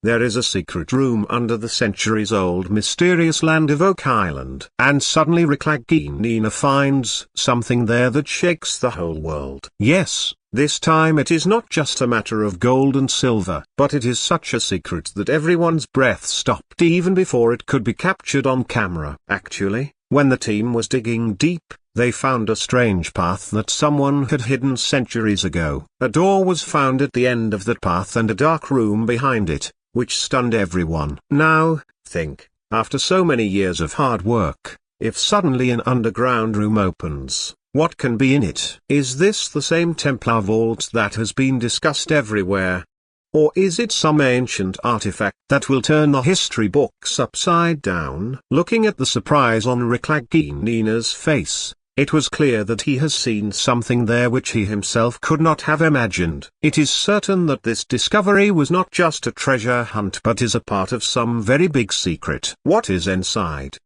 there is a secret room under the centuries-old mysterious land of Oak Island. And suddenly Lagina finds something there that shakes the whole world. Yes, this time it is not just a matter of gold and silver, but it is such a secret that everyone's breath stopped even before it could be captured on camera. Actually, when the team was digging deep, they found a strange path that someone had hidden centuries ago. A door was found at the end of that path and a dark room behind it, which stunned everyone. Now, think, after so many years of hard work, if suddenly an underground room opens, what can be in it? Is this the same Templar vault that has been discussed everywhere? Or is it some ancient artifact that will turn the history books upside down? Looking at the surprise on Lagina's face, it was clear that he has seen something there which he himself could not have imagined. It is certain that this discovery was not just a treasure hunt but is a part of some very big secret. What is inside?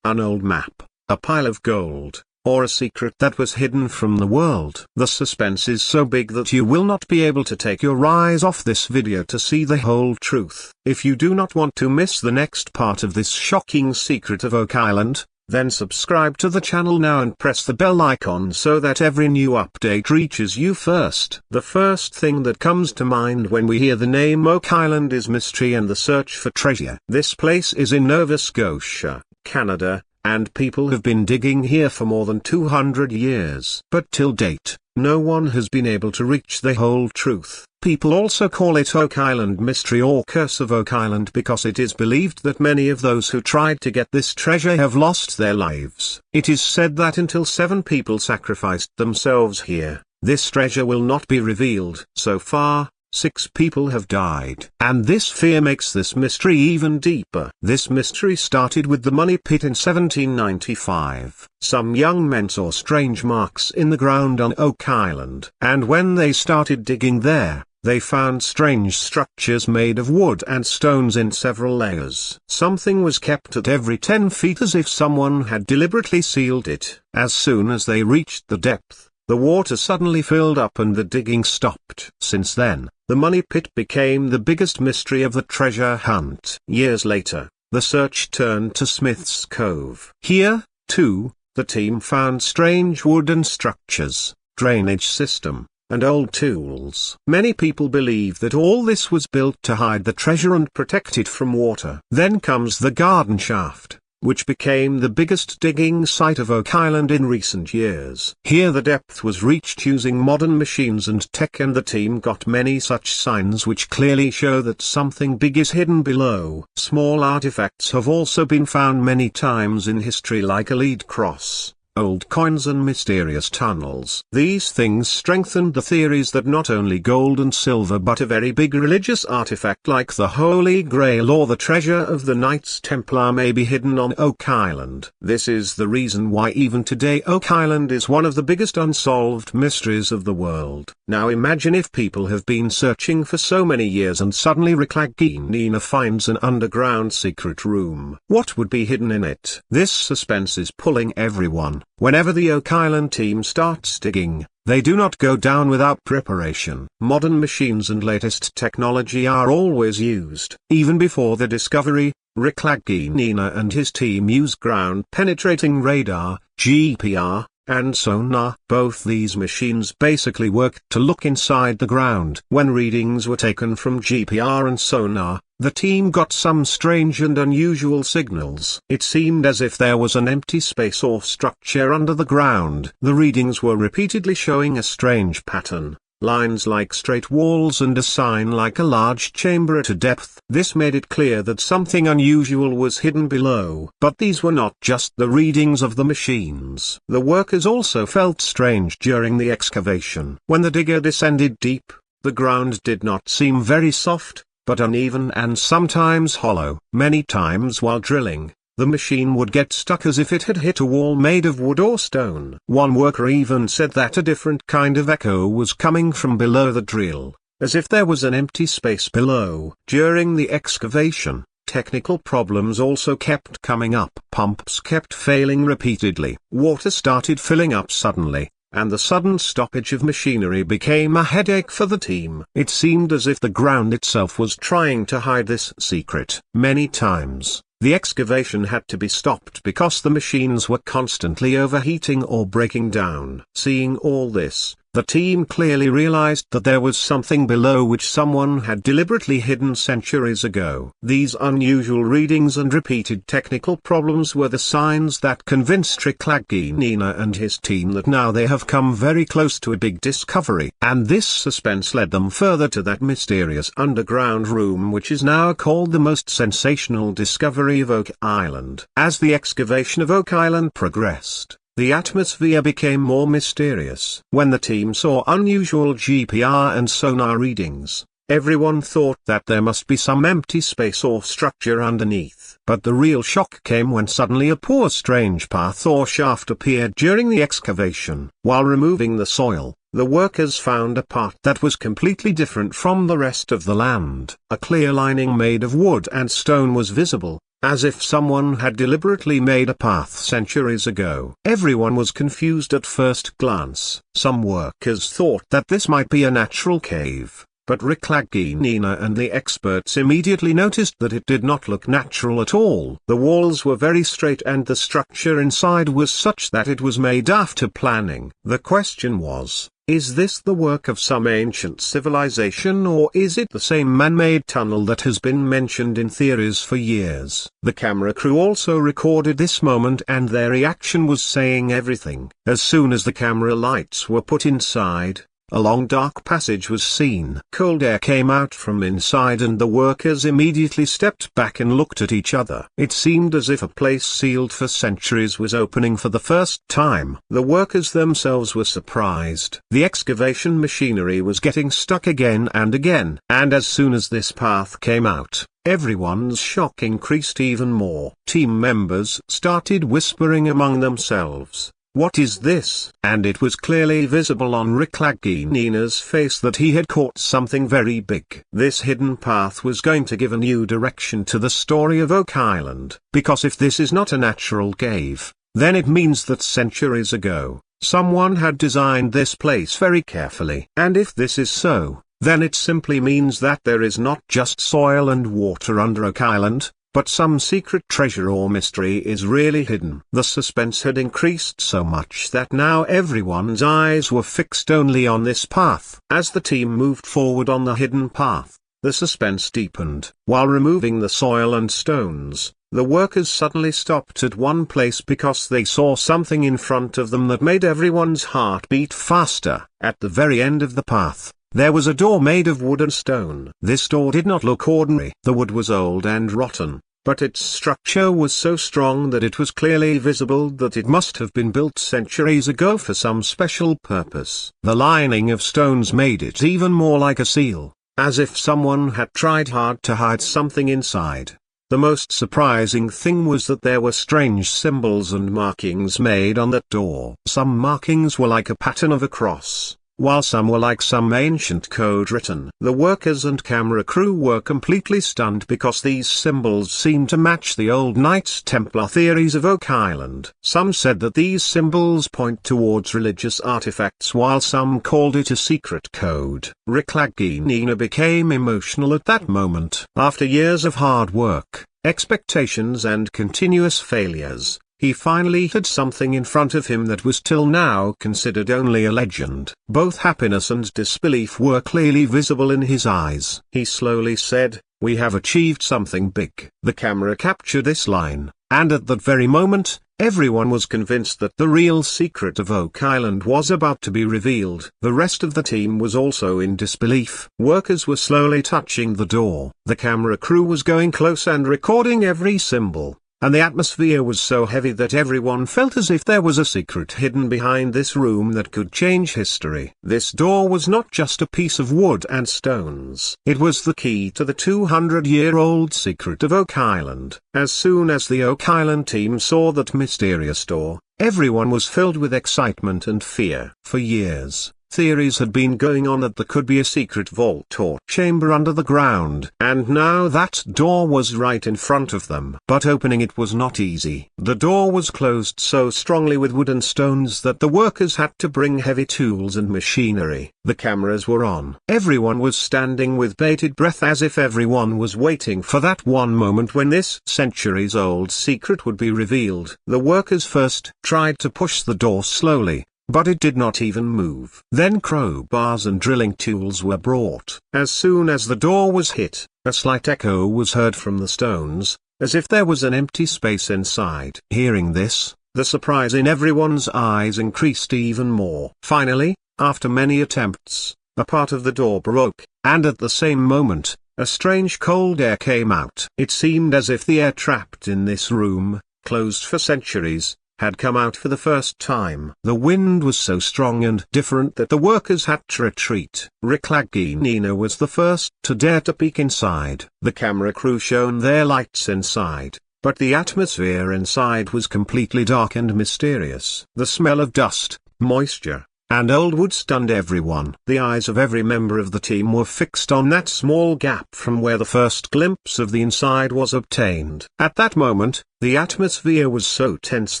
An old map, a pile of gold, or a secret that was hidden from the world? The suspense is so big that you will not be able to take your eyes off this video to see the whole truth. If you do not want to miss the next part of this shocking secret of Oak Island, then subscribe to the channel now and press the bell icon so that every new update reaches you first. The first thing that comes to mind when we hear the name Oak Island is mystery and the search for treasure. This place is in Nova Scotia, Canada, and people have been digging here for more than 200 years. But till date, no one has been able to reach the whole truth. People also call it Oak Island Mystery or Curse of Oak Island because it is believed that many of those who tried to get this treasure have lost their lives. It is said that until 7 people sacrificed themselves here, this treasure will not be revealed. So far, 6 people have died. And this fear makes this mystery even deeper. This mystery started with the money pit in 1795. Some young men saw strange marks in the ground on Oak Island. And when they started digging there, they found strange structures made of wood and stones in several layers. Something was kept at every 10 feet as if someone had deliberately sealed it. As soon as they reached the depth, the water suddenly filled up and the digging stopped. Since then, the money pit became the biggest mystery of the treasure hunt. Years later, the search turned to Smith's Cove. Here, too, the team found strange wooden structures, drainage system, and old tools. Many people believe that all this was built to hide the treasure and protect it from water. Then comes the garden shaft, which became the biggest digging site of Oak Island in recent years. Here the depth was reached using modern machines and tech, and the team got many such signs which clearly show that something big is hidden below. Small artifacts have also been found many times in history, like a lead cross, old coins and mysterious tunnels. These things strengthened the theories that not only gold and silver but a very big religious artifact like the Holy Grail or the treasure of the Knights Templar may be hidden on Oak Island. This is the reason why even today Oak Island is one of the biggest unsolved mysteries of the world. Now imagine if people have been searching for so many years and suddenly Lagina finds an underground secret room. What would be hidden in it? This suspense is pulling everyone. Whenever the Oak Island team starts digging, they do not go down without preparation. Modern machines and latest technology are always used. Even before the discovery, Lagina and his team use ground-penetrating radar, GPR, and sonar. Both these machines basically work to look inside the ground. When readings were taken from GPR and sonar, the team got some strange and unusual signals. It seemed as if there was an empty space or structure under the ground. The readings were repeatedly showing a strange pattern, lines like straight walls and a sign like a large chamber at a depth. This made it clear that something unusual was hidden below. But these were not just the readings of the machines. The workers also felt strange during the excavation. When the digger descended deep, the ground did not seem very soft, but uneven and sometimes hollow. Many times while drilling, the machine would get stuck as if it had hit a wall made of wood or stone. One worker even said that a different kind of echo was coming from below the drill, as if there was an empty space below. During the excavation, technical problems also kept coming up. Pumps kept failing repeatedly. Water started filling up suddenly, and the sudden stoppage of machinery became a headache for the team. It seemed as if the ground itself was trying to hide this secret. Many times, the excavation had to be stopped because the machines were constantly overheating or breaking down. Seeing all this, the team clearly realized that there was something below which someone had deliberately hidden centuries ago. These unusual readings and repeated technical problems were the signs that convinced Lagina and his team that now they have come very close to a big discovery. And this suspense led them further to that mysterious underground room which is now called the most sensational discovery of Oak Island. As the excavation of Oak Island progressed, the atmosphere became more mysterious. When the team saw unusual GPR and sonar readings, everyone thought that there must be some empty space or structure underneath. But the real shock came when suddenly a poor strange path or shaft appeared during the excavation. While removing the soil, the workers found a part that was completely different from the rest of the land. A clear lining made of wood and stone was visible, as if someone had deliberately made a path centuries ago. Everyone was confused at first glance. Some workers thought that this might be a natural cave, but Lagina and the experts immediately noticed that it did not look natural at all. The walls were very straight and the structure inside was such that it was made after planning. The question was, is this the work of some ancient civilization, or is it the same man-made tunnel that has been mentioned in theories for years? The camera crew also recorded this moment and their reaction was saying everything. As soon as the camera lights were put inside, a long dark passage was seen. Cold air came out from inside and the workers immediately stepped back and looked at each other. It seemed as if a place sealed for centuries was opening for the first time. The workers themselves were surprised. The excavation machinery was getting stuck again, and as soon as this path came out, everyone's shock increased even more. Team members started whispering among themselves, "What is this?" And it was clearly visible on Lagina's face that he had caught something very big. This hidden path was going to give a new direction to the story of Oak Island, because if this is not a natural cave, then it means that centuries ago, someone had designed this place very carefully. And if this is so, then it simply means that there is not just soil and water under Oak Island, but some secret treasure or mystery is really hidden. The suspense had increased so much that now everyone's eyes were fixed only on this path. As the team moved forward on the hidden path, the suspense deepened. While removing the soil and stones, the workers suddenly stopped at one place because they saw something in front of them that made everyone's heart beat faster. At the very end of the path, there was a door made of wood and stone. This door did not look ordinary. The wood was old and rotten, but its structure was so strong that it was clearly visible that it must have been built centuries ago for some special purpose. The lining of stones made it even more like a seal, as if someone had tried hard to hide something inside. The most surprising thing was that there were strange symbols and markings made on that door. Some markings were like a pattern of a cross, while some were like some ancient code written. The workers and camera crew were completely stunned because these symbols seemed to match the old Knights Templar theories of Oak Island. Some said that these symbols point towards religious artifacts, while some called it a secret code. Lagina became emotional at that moment. After years of hard work, expectations and continuous failures, he finally had something in front of him that was till now considered only a legend. Both happiness and disbelief were clearly visible in his eyes. He slowly said, "We have achieved something big." The camera captured this line, and at that very moment, everyone was convinced that the real secret of Oak Island was about to be revealed. The rest of the team was also in disbelief. Workers were slowly touching the door. The camera crew was going close and recording every symbol. And the atmosphere was so heavy that everyone felt as if there was a secret hidden behind this room that could change history. This door was not just a piece of wood and stones. It was the key to the 200-year-old secret of Oak Island. As soon as the Oak Island team saw that mysterious door, everyone was filled with excitement and fear. For years, Theories had been going on that there could be a secret vault or chamber under the ground, and now that door was right in front of them. But opening it was not easy. The door was closed so strongly with wood and stones that the workers had to bring heavy tools and machinery. The cameras were on. Everyone was standing with bated breath, as if everyone was waiting for that one moment when this centuries-old secret would be revealed. The workers first tried to push the door slowly, but it did not even move. Then crowbars and drilling tools were brought. As soon as the door was hit, a slight echo was heard from the stones, as if there was an empty space inside. Hearing this, the surprise in everyone's eyes increased even more. Finally, after many attempts, a part of the door broke, and at the same moment, a strange cold air came out. It seemed as if the air trapped in this room, closed for centuries, had come out for the first time. The wind was so strong and different that the workers had to retreat. Lagina was the first to dare to peek inside. The camera crew shone their lights inside, but the atmosphere inside was completely dark and mysterious. The smell of dust, moisture, and old wood stunned everyone. The eyes of every member of the team were fixed on that small gap from where the first glimpse of the inside was obtained. At that moment, the atmosphere was so tense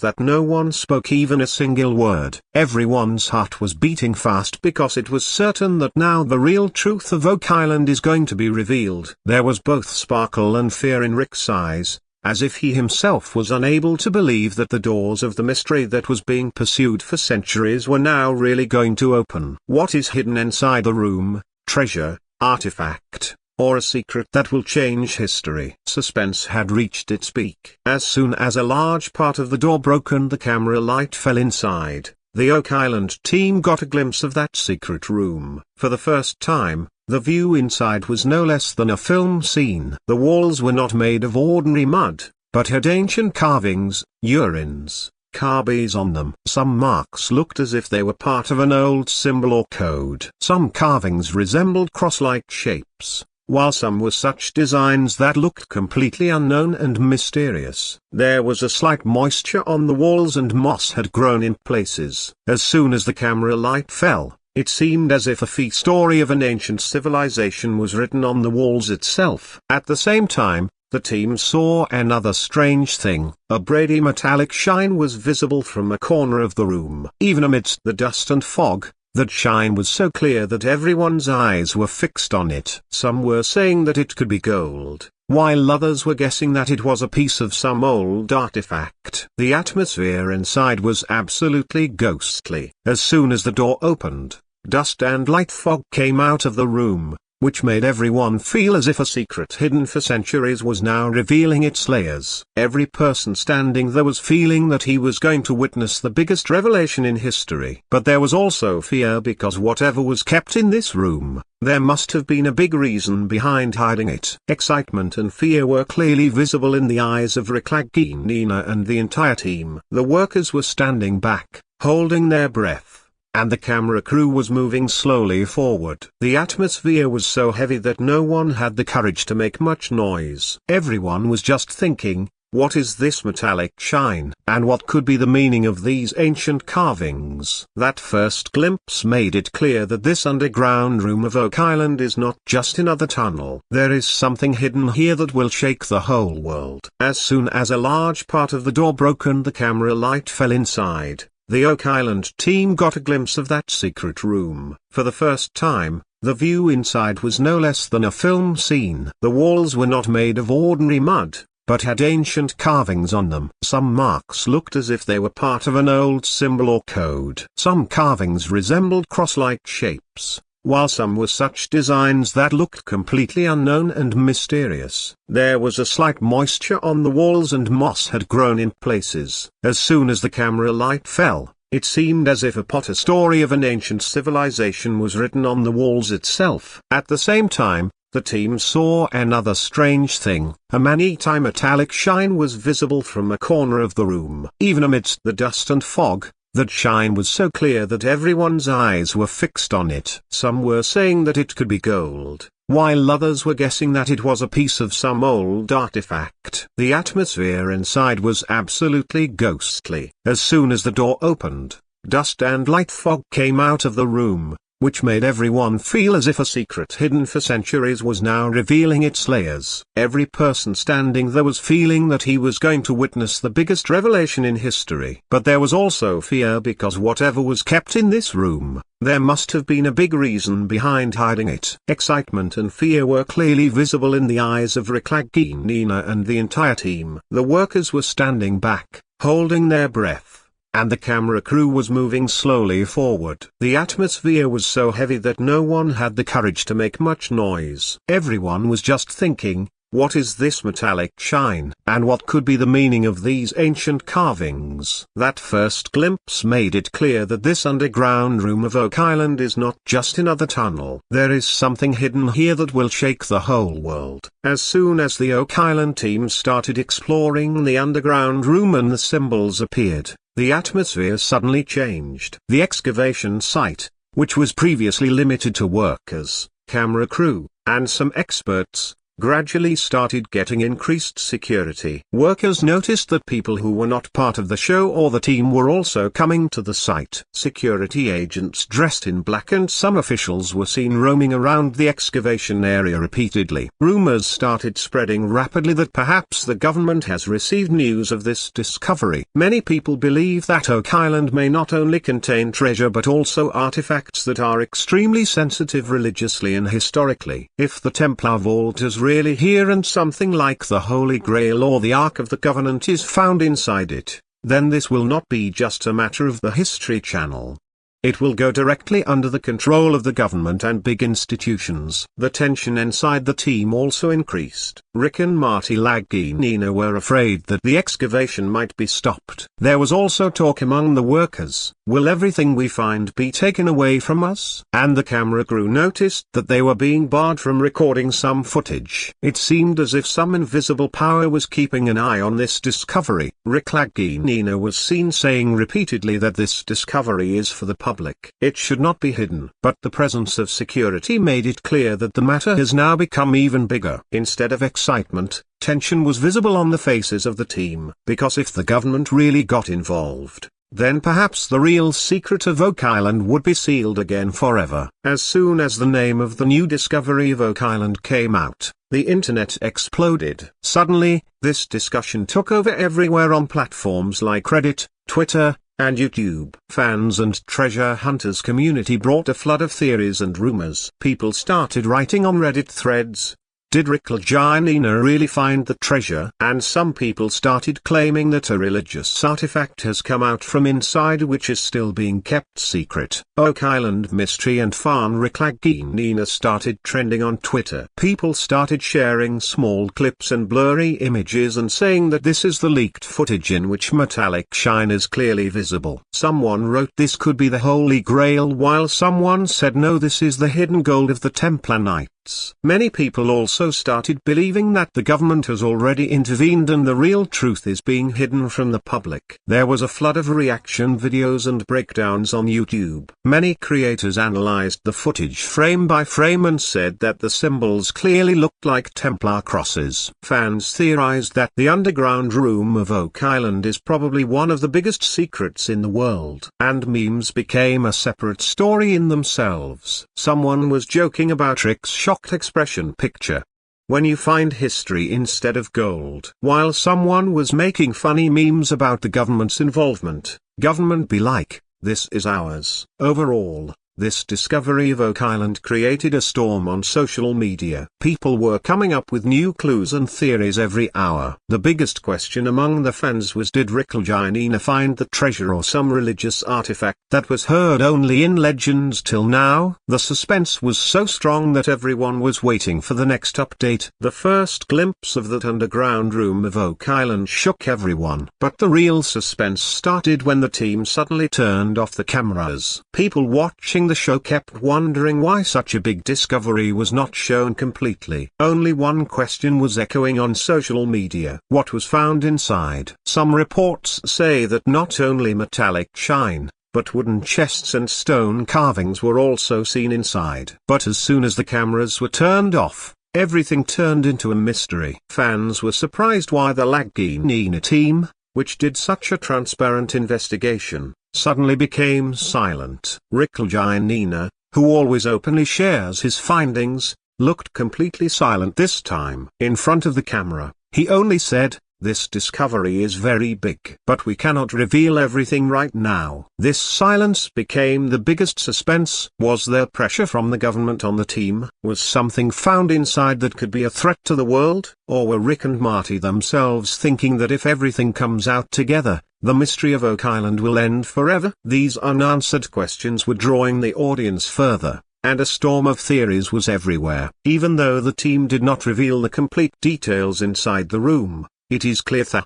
that no one spoke even a single word. Everyone's heart was beating fast because it was certain that now the real truth of Oak Island is going to be revealed. There was both sparkle and fear in Rick's eyes, as if he himself was unable to believe that the doors of the mystery that was being pursued for centuries were now really going to open. What is hidden inside the room? Treasure, artifact, or a secret that will change history? Suspense had reached its peak. As soon as a large part of the door broke and the camera light fell inside, the Oak Island team got a glimpse of that secret room. For the first time, the view inside was no less than a film scene. The walls were not made of ordinary mud, but had ancient carvings, urines, carvings on them. Some marks looked as if they were part of an old symbol or code. Some carvings resembled cross-like shapes, while some were such designs that looked completely unknown and mysterious. There was a slight moisture on the walls and moss had grown in places. As soon as the camera light fell, it seemed as if a story of an ancient civilization was written on the walls itself. At the same time, the team saw another strange thing. A braidy metallic shine was visible from a corner of the room. Even amidst the dust and fog, that shine was so clear that everyone's eyes were fixed on it. Some were saying that it could be gold, while others were guessing that it was a piece of some old artifact. The atmosphere inside was absolutely ghostly. As soon as the door opened, dust and light fog came out of the room, which made everyone feel as if a secret hidden for centuries was now revealing its layers. Every person standing there was feeling that he was going to witness the biggest revelation in history. But there was also fear because whatever was kept in this room, there must have been a big reason behind hiding it. Excitement and fear were clearly visible in the eyes of Lagina and the entire team. The workers were standing back, holding their breath, and the camera crew was moving slowly forward. The atmosphere was so heavy that no one had the courage to make much noise. Everyone was just thinking, what is this metallic shine? And what could be the meaning of these ancient carvings? That first glimpse made it clear that this underground room of Oak Island is not just another tunnel. There is something hidden here that will shake the whole world. As soon as a large part of the door broke and the camera light fell inside, the Oak Island team got a glimpse of that secret room. For the first time, the view inside was no less than a film scene. The walls were not made of ordinary mud, but had ancient carvings on them. Some marks looked as if they were part of an old symbol or code. Some carvings resembled cross-like shapes, while some were such designs that looked completely unknown and mysterious. There was a slight moisture on the walls and moss had grown in places. As soon as the camera light fell, it seemed as if a story of an ancient civilization was written on the walls itself. At the same time, the team saw another strange thing. A man-eating metallic shine was visible from a corner of the room. Even amidst the dust and fog, that shine was so clear that everyone's eyes were fixed on it. Some were saying that it could be gold, while others were guessing that it was a piece of some old artifact. The atmosphere inside was absolutely ghostly. As soon as the door opened, dust and light fog came out of the room, which made everyone feel as if a secret hidden for centuries was now revealing its layers. Every person standing there was feeling that he was going to witness the biggest revelation in history. But there was also fear, because whatever was kept in this room, there must have been a big reason behind hiding it. Excitement and fear were clearly visible in the eyes of Lagina and the entire team. The workers were standing back, holding their breath, and the camera crew was moving slowly forward. The atmosphere was so heavy that no one had the courage to make much noise. Everyone was just thinking, what is this metallic shine? And what could be the meaning of these ancient carvings? That first glimpse made it clear that this underground room of Oak Island is not just another tunnel. There is something hidden here that will shake the whole world. As soon as the Oak Island team started exploring the underground room and the symbols appeared, the atmosphere suddenly changed. The excavation site, which was previously limited to workers, camera crew, and some experts, gradually started getting increased security. Workers noticed that people who were not part of the show or the team were also coming to the site. Security agents dressed in black and some officials were seen roaming around the excavation area repeatedly. Rumors started spreading rapidly that perhaps the government has received news of this discovery. Many people believe that Oak Island may not only contain treasure but also artifacts that are extremely sensitive religiously and historically. If the Templar vault is really here and something like the Holy Grail or the Ark of the Covenant is found inside it, then this will not be just a matter of the History Channel. It will go directly under the control of the government and big institutions. The tension inside the team also increased. Rick and Marty Lagina were afraid that the excavation might be stopped. There was also talk among the workers, will everything we find be taken away from us? And the camera crew noticed that they were being barred from recording some footage. It seemed as if some invisible power was keeping an eye on this discovery. Rick Lagina was seen saying repeatedly that this discovery is for the public. It should not be hidden. But the presence of security made it clear that the matter has now become even bigger. Instead of excitement, tension was visible on the faces of the team. Because if the government really got involved, then perhaps the real secret of Oak Island would be sealed again forever. As soon as the name of the new discovery of Oak Island came out, the internet exploded. Suddenly, this discussion took over everywhere on platforms like Reddit, Twitter, and YouTube. Fans and treasure hunters community brought a flood of theories and rumors. People started writing on Reddit threads, did Rick Lagina really find the treasure? And some people started claiming that a religious artifact has come out from inside which is still being kept secret. Oak Island mystery and fan Rick Lagina started trending on Twitter. People started sharing small clips and blurry images and saying that this is the leaked footage in which metallic shine is clearly visible. Someone wrote this could be the Holy Grail, while someone said no, this is the hidden gold of the Templar Knights. Many people also started believing that the government has already intervened and the real truth is being hidden from the public. There was a flood of reaction videos and breakdowns on YouTube. Many creators analyzed the footage frame by frame and said that the symbols clearly looked like Templar crosses. Fans theorized that the underground room of Oak Island is probably one of the biggest secrets in the world. And memes became a separate story in themselves. Someone was joking about Rick's shocked expression picture when you find history instead of gold. While someone was making funny memes about the government's involvement. Government be like, this is ours. Overall, this discovery of Oak Island created a storm on social media. People were coming up with new clues and theories every hour. The biggest question among the fans was, did Rick Lagina find the treasure or some religious artifact that was heard only in legends till now? The suspense was so strong that everyone was waiting for the next update. The first glimpse of that underground room of Oak Island shook everyone. But the real suspense started when the team suddenly turned off the cameras. People watching the show kept wondering why such a big discovery was not shown completely. Only one question was echoing on social media: what was found inside? Some reports say that not only metallic shine, but wooden chests and stone carvings were also seen inside. But as soon as the cameras were turned off, everything turned into a mystery. Fans were surprised why the Lagina team, which did such a transparent investigation, suddenly became silent. Nina, who always openly shares his findings, looked completely silent this time. In front of the camera, he only said, "This discovery is very big, but we cannot reveal everything right now." This silence became the biggest suspense. Was there pressure from the government on the team? Was something found inside that could be a threat to the world? Or were Rick and Marty themselves thinking that if everything comes out together, the mystery of Oak Island will end forever? These unanswered questions were drawing the audience further, and a storm of theories was everywhere. Even though the team did not reveal the complete details inside the room, it is clear that